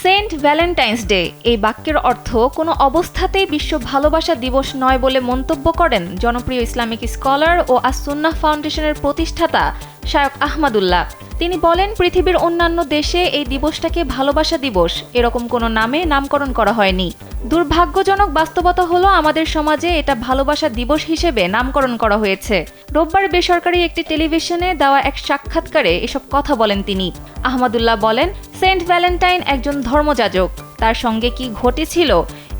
Saint Valentine's day এই বাক্যের অর্থ কোনো অবস্থাতেই বিশ্ব ভালোবাসা দিবস নয় বলে মন্তব্য করেন জনপ্রিয় ইসলামিক স্কলার ও আস-সুন্নাহ ফাউন্ডেশনের প্রতিষ্ঠাতা শায়খ আহমদুল্লাহ। তিনি বলেন, পৃথিবীর অন্যান্য দেশে এই দিবসটাকে ভালোবাসা দিবস এরকম কোনো নামে নামকরণ করা হয়নি। দুর্ভাগ্যজনক বাস্তবতা হলো আমাদের সমাজে এটা ভালোবাসা দিবস হিসেবে নামকরণ করা হয়েছে। রোববার বেসরকারি একটি টেলিভিশনে দেওয়া এক সাক্ষাৎকারে এসব কথা বলেন তিনি। আহমদুল্লাহ বলেন, সেন্ট ভ্যালেন্টাইন একজন ধর্মযাজক। তার সঙ্গে কি ঘটেছিল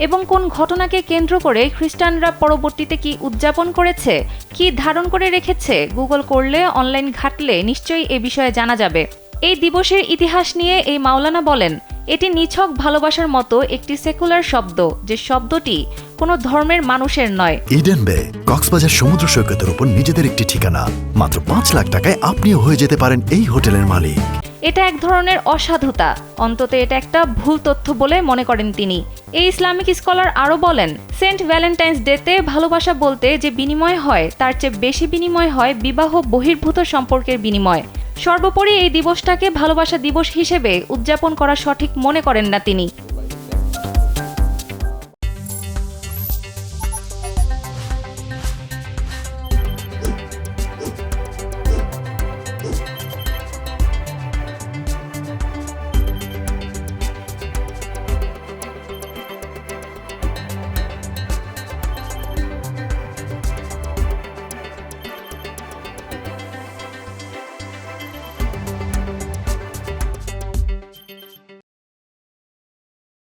এবং কোন ঘটনাকে কেন্দ্র করে খ্রিস্টানরা পরবর্তীতে কি উদযাপন করেছে, কি ধারণ করে রেখেছে, গুগল করলে, অনলাইন ঘাটলে নিশ্চয়ই এ বিষয়ে জানা যাবে। এই দিবসের ইতিহাস নিয়ে এই মাওলানা বলেন, এটি নিছক ভালোবাসার মতো একটি সেকুলার শব্দ, যে শব্দটি কোনো ধর্মের মানুষের নয়। ইডেন বে কক্সবাজার সমুদ্র সৈকতের উপর নিজেদের একটি ঠিকানা। মাত্র ৫ লাখ টাকায় আপনিও হয়ে যেতে পারেন এই হোটেলের মালিক। এটা এক ধরনের অসাধুতা, অন্তত এটা একটা ভুল তথ্য বলে মনে করেন তিনি। এই ইসলামিক স্কলার আরও বলেন, সেন্ট ভ্যালেন্টাইন্স ডেতে ভালোবাসা বলতে যে বিনিময় হয় তার চেয়ে বেশি বিনিময় হয় বিবাহ বহির্ভূত সম্পর্কের বিনিময়। সর্বোপরি এই দিবসটাকে ভালোবাসা দিবস হিসেবে উদযাপন করা সঠিক মনে করেন না তিনি।